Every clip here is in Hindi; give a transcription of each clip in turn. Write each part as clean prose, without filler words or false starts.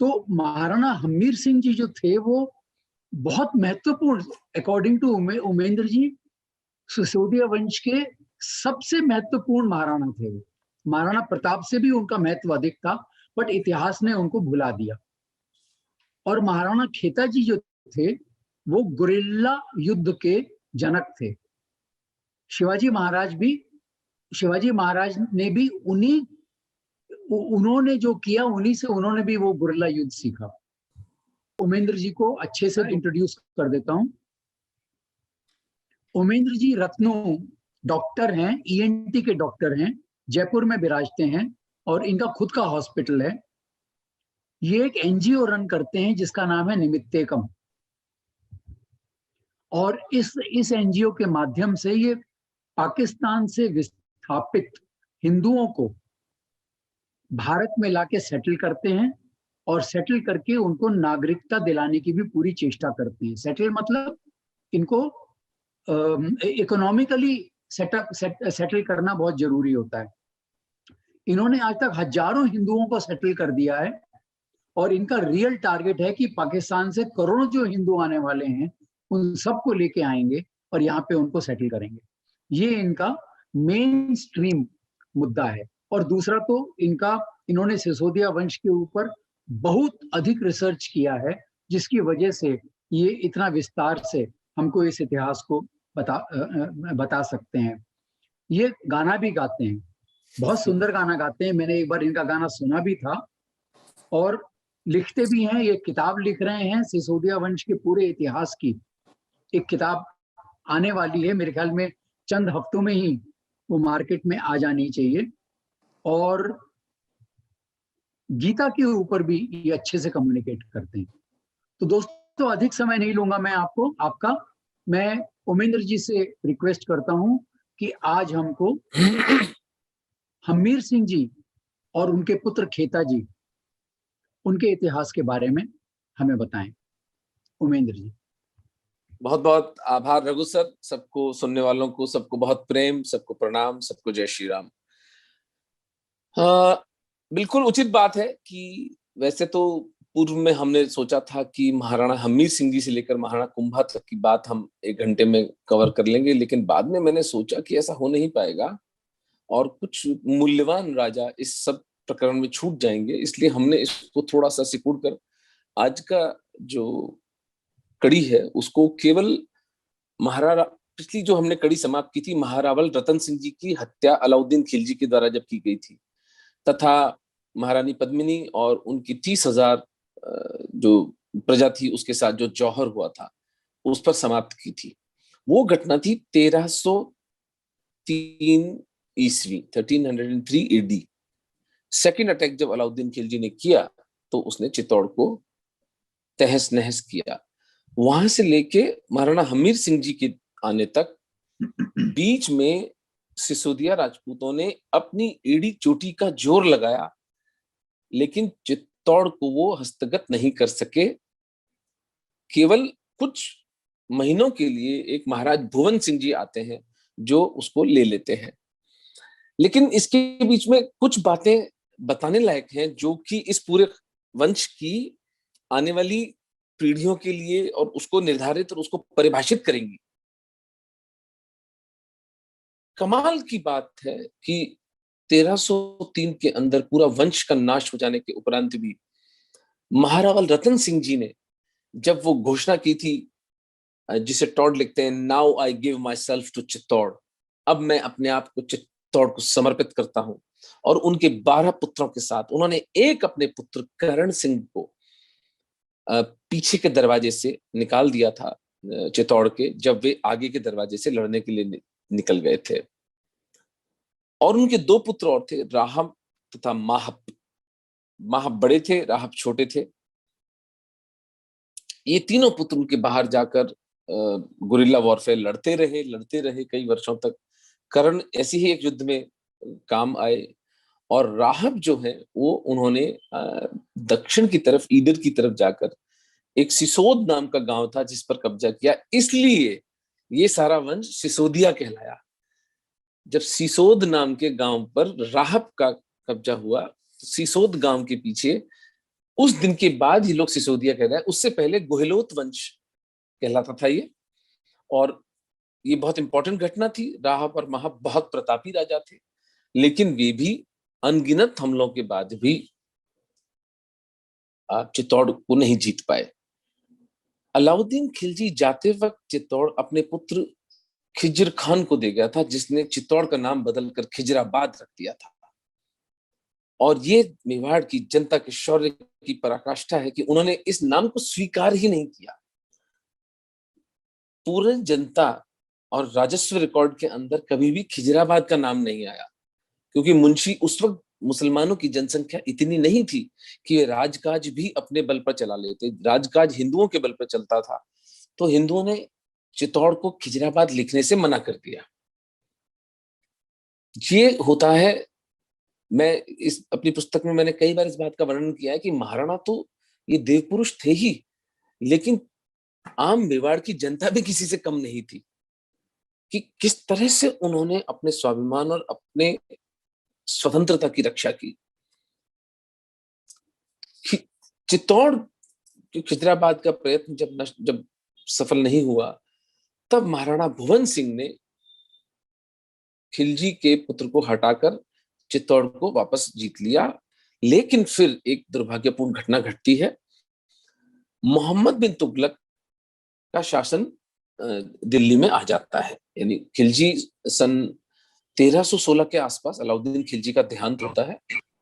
तो महाराणा हम्मीर सिंह जी जो थे वो बहुत महत्वपूर्ण, अकॉर्डिंग टू उमेंद्र जी, सिसोदिया वंश के सबसे महत्वपूर्ण महाराणा थे वो। महाराणा प्रताप से भी उनका महत्व अधिक था, बट इतिहास ने उनको भुला दिया। और महाराणा खेताजी जो थे वो गुरिल्ला युद्ध के जनक थे। शिवाजी महाराज ने भी उन्होंने जो किया उन्हीं से उन्होंने भी वो गुरिल्ला युद्ध सीखा। उमेंद्र जी को अच्छे से इंट्रोड्यूस कर देता हूं। उमेंद्र जी रत्नो डॉक्टर हैं, ईएनटी के डॉक्टर हैं, जयपुर में विराजते हैं और इनका खुद का हॉस्पिटल है। ये एक एनजीओ रन करते हैं जिसका नाम है निमित्तेकम, और इस एनजीओ के माध्यम से ये पाकिस्तान से विस्थापित हिंदुओं को भारत में लाके सेटल करते हैं और सेटल करके उनको नागरिकता दिलाने की भी पूरी चेष्टा करते हैं। सेटल मतलब इनको इकोनॉमिकली सेटल करना बहुत जरूरी होता है। इन्होंने आज तक हजारों हिंदुओं को सेटल कर दिया है और इनका रियल टारगेट है कि पाकिस्तान से करोड़ों जो हिंदू आने वाले हैं उन सबको लेके आएंगे और यहाँ पे उनको सेटल करेंगे। ये इनका मेन स्ट्रीम मुद्दा है। और दूसरा तो इन्होंने सिसोदिया वंश के ऊपर बहुत अधिक रिसर्च किया है, जिसकी वजह से ये इतना विस्तार से हमको इस इतिहास को बता सकते हैं। ये गाना भी गाते हैं, बहुत सुंदर गाना गाते हैं। मैंने एक बार इनका गाना सुना भी था और लिखते भी हैं। ये किताब लिख रहे हैं सिसोदिया वंश के पूरे इतिहास की। एक किताब आने वाली है, मेरे ख्याल में चंद हफ्तों में ही वो मार्केट में आ जानी चाहिए। और गीता के ऊपर भी ये अच्छे से कम्युनिकेट करते हैं। तो दोस्तों अधिक समय नहीं लूंगा मैं आपका। मैं उमेंद्र जी से रिक्वेस्ट करता हूं कि आज हमको हम्मीर सिंह जी और उनके पुत्र खेता जी, उनके इतिहास के बारे में हमें बताएं। उमेंद्र जी। बहुत बहुत आभार रघु सर। सबको, सुनने वालों को सबको बहुत प्रेम, सबको प्रणाम, सबको जय श्री राम। बिल्कुल उचित बात है कि वैसे तो पूर्व में हमने सोचा था कि महाराणा हम्मीर सिंह जी से लेकर महाराणा कुंभा तक की बात हम 1 घंटे में कवर कर लेंगे, लेकिन बाद में मैंने सोचा कि ऐसा हो नहीं पाएगा और कुछ मूल्यवान राजा इस सब प्रकरण में छूट जाएंगे, इसलिए हमने इसको थोड़ा सा सिकुड़ कर आज का जो कड़ी है उसको केवल महाराणा, पिछली जो हमने कड़ी समाप्त की थी महारावल रतन सिंह जी की हत्या अलाउद्दीन खिलजी के द्वारा जब की गई थी, तथा महारानी पद्मिनी और उनकी 30,000 जो प्रजा थी उसके साथ जो जौहर हुआ था, उस पर समाप्त की थी। वो घटना थी 1303 ईस्वी, 1303 एडी। सेकेंड अटैक जब अलाउद्दीन खिलजी ने किया तो उसने चित्तौड़ को तहस नहस किया। वहां से लेके महाराणा हम्मीर सिंह जी के आने तक बीच में सिसोदिया राजपूतों ने अपनी एड़ी चोटी का जोर लगाया, लेकिन चित्तौड़ को वो हस्तगत नहीं कर सके। केवल कुछ महीनों के लिए एक महाराज भुवन सिंह जी आते हैं जो उसको ले लेते हैं। लेकिन इसके बीच में कुछ बातें बताने लायक हैं जो कि इस पूरे वंश की आने वाली पीढ़ियों के लिए और उसको निर्धारित और उसको परिभाषित करेंगी। कमाल की बात है कि 1303 के अंदर पूरा वंश का नाश हो जाने के उपरांत भी महारावल रतन सिंह जी ने जब वो घोषणा की थी, जिसे टॉड लिखते हैं, now I give myself to Chittor, अब मैं अपने आप को चित्तौड़ को समर्पित करता हूं, और उनके 12 पुत्रों के साथ उन्होंने एक अपने पुत्र करण सिंह को पीछे के दरवाजे से निकाल दिया था चित्तौड़ के, जब वे आगे के दरवाजे से लड़ने के लिए निकल गए थे। और उनके 2 पुत्र और थे, राहब तथा माहब। माहब बड़े थे, राहब छोटे थे। ये तीनों पुत्र उनके बाहर जाकर गुरिल्ला वॉरफेयर लड़ते रहे कई वर्षों तक। करण ऐसी ही एक युद्ध में काम आए, और राहब जो है वो उन्होंने दक्षिण की तरफ, ईडर की तरफ जाकर एक सिसोद नाम का गांव था जिस पर कब्जा किया, इसलिए ये सारा वंश सिसोदिया कहलाया। जब सिसोद नाम के गांव पर राहब का कब्जा हुआ, सिसोद गांव के पीछे उस दिन के बाद ये लोग सिसोदिया कह रहे हैं। उससे पहले गुहलोत वंश कहलाता था ये, और ये बहुत इंपॉर्टेंट घटना थी। राह और महाब बहुत प्रतापी राजा थे, लेकिन वे भी अनगिनत हमलों के बाद भी चित्तौड़ को नहीं जीत पाए। अलाउद्दीन खिलजी जाते वक्त चित्तौड़ अपने पुत्र खिज्र खान को दे गया था, जिसने चित्तौड़ का नाम बदलकर खिजराबाद रख दिया था। और ये मेवाड़ की जनता के शौर्य की पराकाष्ठा है कि उन्होंने इस नाम को स्वीकार ही नहीं किया। पूरे जनता और राजस्व रिकॉर्ड के अंदर कभी भी खिजराबाद का नाम नहीं आया, क्योंकि मुंशी उस वक्त मुसलमानों की जनसंख्या इतनी नहीं थी कि वे राजकाज भी अपने बल पर चला लेते। राजकाज हिंदुओं के बल पर चलता था, तो हिंदुओं ने चित्तौड़ को खिजराबाद लिखने से मना कर दिया। ये होता है। मैं इस अपनी पुस्तक में मैंने कई बार इस बात का वर्णन किया है कि महाराणा तो ये देवपुरुष थे ही, लेकिन आम मेवाड़ की जनता भी किसी से कम नहीं थी कि किस तरह से उन्होंने अपने स्वाभिमान और अपने स्वतंत्रता की रक्षा की। चित्तौड़ खिजराबाद का प्रयत्न जब सफल नहीं हुआ, तब महाराणा भुवन सिंह ने खिलजी के पुत्र को हटाकर चित्तौड़ को वापस जीत लिया। लेकिन फिर एक दुर्भाग्यपूर्ण घटना घटती है। मोहम्मद बिन तुगलक का शासन दिल्ली में आ जाता है। यानी खिलजी सन 1316 के आसपास अलाउद्दीन खिलजी का देहांत होता है,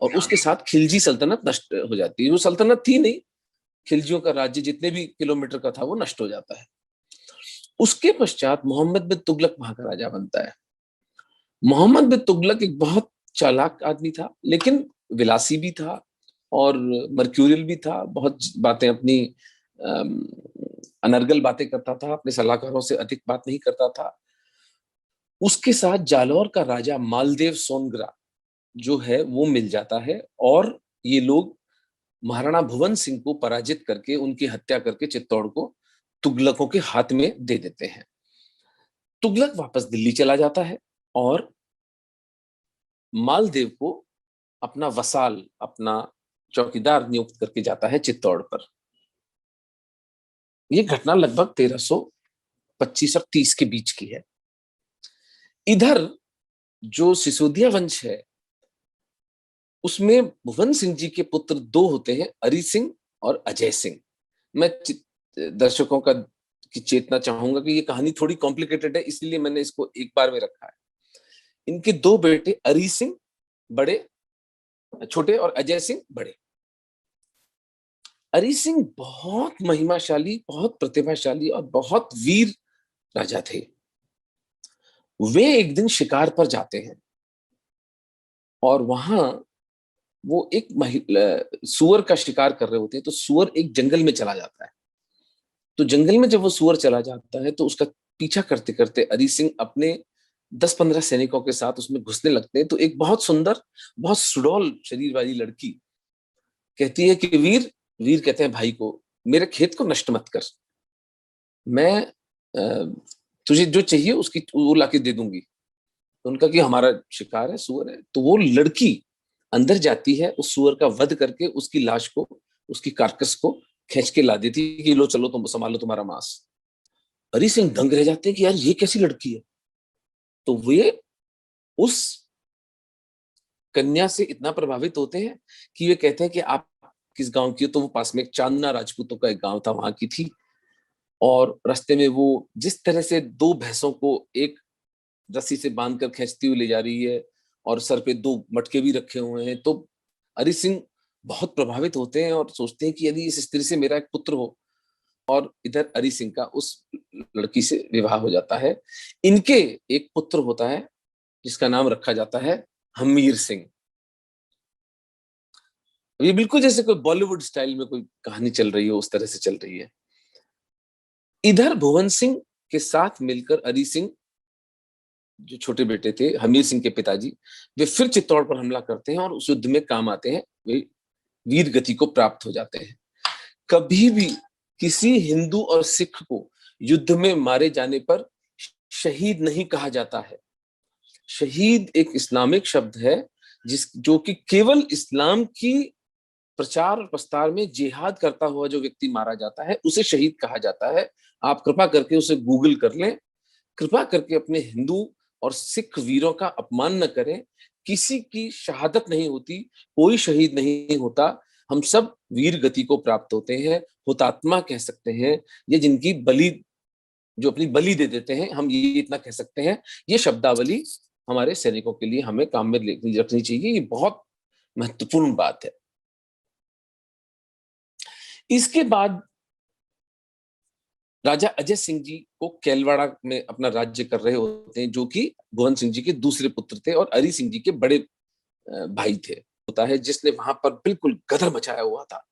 और उसके साथ खिलजी सल्तनत नष्ट हो जाती है। वो सल्तनत थी नहीं, खिलजियों का राज्य जितने भी किलोमीटर का था वो नष्ट हो जाता है। उसके पश्चात मोहम्मद बिन तुगलक वहां का राजा बनता है। मोहम्मद बिन तुगलक एक बहुत चालाक आदमी था, लेकिन विलासी भी था और मर्क्यूरियल भी था। बहुत बातें अपनी अनर्गल बातें करता था, अपने सलाहकारों से अधिक बात नहीं करता था। उसके साथ जालौर का राजा मालदेव सोनग्रा जो है वो मिल जाता है, और ये लोग महाराणा भुवन सिंह को पराजित करके, उनकी हत्या करके चित्तौड़ को तुगलकों के हाथ में दे देते हैं। तुगलक वापस दिल्ली चला जाता है और मालदेव को अपना वसाल, अपना चौकीदार नियुक्त करके जाता है चित्तौड़ पर। यह घटना लगभग 1325 और 30 के बीच की है। इधर जो सिसोदिया वंश है, उसमें भुवन सिंह जी के पुत्र दो होते हैं, अरी सिंह और अजय सिंह। मैं दर्शकों का की चेतना चाहूंगा कि ये कहानी थोड़ी कॉम्प्लिकेटेड है, इसलिए मैंने इसको एक बार में रखा है। इनके दो बेटे अरी सिंह बड़े छोटे और अजय सिंह बड़े। अरी सिंह बहुत महिमाशाली, बहुत प्रतिभाशाली और बहुत वीर राजा थे। वे एक दिन शिकार पर जाते हैं और वहां वो एक सुअर का शिकार कर रहे होते हैं। तो सुअर एक जंगल में चला जाता है। तो जंगल में जब वो सुअर चला जाता है तो उसका पीछा करते करते अरी सिंह अपने 10-15 सैनिकों के साथ उसमें घुसने लगते हैं। तो एक बहुत सुंदर, बहुत सुडौल शरीर वाली लड़की कहती है कि वीर, वीर कहते हैं भाई को, मेरे खेत को नष्ट मत कर, मैं तुझे जो चाहिए उसकी वो लाके दे दूंगी। तो उनका कि हमारा शिकार है, सुअर है। तो वो लड़की अंदर जाती है, उस सुअर का वध करके उसकी लाश को, उसकी कार्कस को खींच के ला देती है कि लो चलो तुम संभालो तुम्हारा मांस। हरि सिंह दंग रह जाते हैं कि यार ये कैसी लड़की है। तो वे उस कन्या से इतना प्रभावित होते हैं कि वे कहते हैं कि आप किस गांव की हो। तो वो पास में एक चांदना राजपूतों का एक गांव था, वहां की थी। और रास्ते में वो जिस तरह से दो भैंसों को एक रस्सी से बांधकर खींचती हुई ले जा रही है और सर पे दो मटके भी रखे हुए हैं, तो हरि सिंह बहुत प्रभावित होते हैं और सोचते हैं कि यदि इस स्त्री से मेरा एक पुत्र हो। और इधर हरि सिंह का उस लड़की से विवाह हो जाता है। इनके एक पुत्र होता है जिसका नाम रखा जाता है हमीर सिंह। ये बिल्कुल जैसे कोई बॉलीवुड स्टाइल में कोई कहानी चल रही हो, उस तरह से चल रही है। इधर भुवन सिंह के साथ मिलकर हरि सिंह, जो छोटे बेटे थे हमीर सिंह के पिताजी, वे फिर चित्तौड़ पर हमला करते हैं और उस युद्ध में काम आते हैं। वे वीर गति को प्राप्त हो जाते हैं। कभी भी किसी हिंदू और सिख को युद्ध में मारे जाने पर शहीद नहीं कहा जाता है। शहीद एक इस्लामिक शब्द है जो कि केवल इस्लाम की प्रचार और प्रसार में जिहाद करता हुआ जो व्यक्ति मारा जाता है उसे शहीद कहा जाता है। आप कृपा करके उसे गूगल कर लें। कृपा करके अपने हिंदू और सिख वीरों का अपमान न करें। किसी की शहादत नहीं होती, कोई शहीद नहीं होता, हम सब वीर गति को प्राप्त होते हैं, हुतात्मा कह सकते हैं, ये जिनकी बलि, जो अपनी बलि दे देते हैं, हम ये इतना कह सकते हैं। ये शब्दावली हमारे सैनिकों के लिए हमें काम में रखनी चाहिए, ये बहुत महत्वपूर्ण बात है। इसके बाद राजा अजय सिंह जी को केलवाड़ा में अपना राज्य कर रहे होते हैं, जो कि भुवन सिंह जी के दूसरे पुत्र थे और हरि सिंह जी के बड़े भाई थे, होता है, जिसने वहां पर बिल्कुल गदर मचाया हुआ था।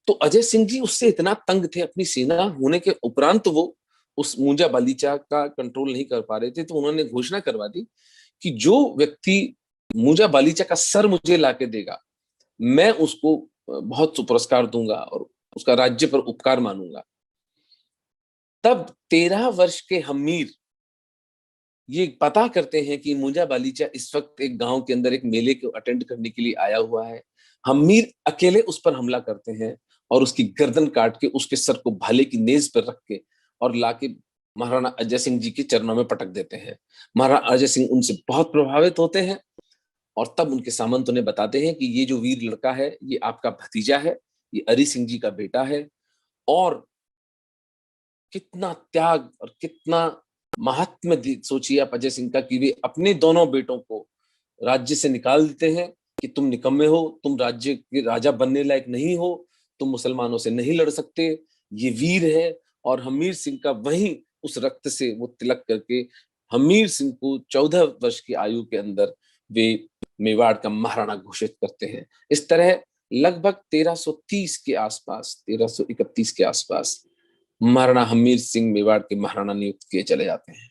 तो अजय सिंह जी उससे इतना तंग थे अपनी सेना होने के उपरांत, वो उस मुंजा बालीचा का कंट्रोल नहीं कर पा रहे थे, तो उन्होंने घोषणा करवा दी कि जो व्यक्ति मुंजा बालीचा का सर मुझे लाके देगा, मैं उसको बहुत पुरस्कार दूंगा और उसका राज्य पर उपकार मानूंगा। तब 13 वर्ष के हमीर ये पता करते हैं कि मुंजा बालीचा इस वक्त एक गांव के अंदर एक मेले को अटेंड करने के लिए आया हुआ है। हमीर अकेले उस पर हमला करते हैं और उसकी गर्दन काट के उसके सर को भाले की नेज पर रख के और लाके महाराणा अजय सिंह जी के चरणों में पटक देते हैं। महाराणा अजय सिंह उनसे बहुत प्रभावित होते हैं और तब उनके सामंत उन्हें बताते हैं कि ये जो वीर लड़का है ये आपका भतीजा है, ये हरि सिंह जी का बेटा है। और कितना त्याग और कितना महात्म्य सोचिए आप अजय सिंह का, कि वे अपने दोनों बेटों को राज्य से निकाल देते हैं कि तुम निकम्मे हो, तुम राज्य के राजा बनने लायक नहीं हो, तुम मुसलमानों से नहीं लड़ सकते, ये वीर है। और हमीर सिंह का वहीं उस रक्त से वो तिलक करके हमीर सिंह को 14 वर्ष की आयु के अंदर वे मेवाड़ का महाराणा घोषित करते हैं। इस तरह लगभग 1330 के आसपास, 1331 के आसपास महाराणा हमीर सिंह मेवाड़ के महाराणा नियुक्त किए चले जाते हैं।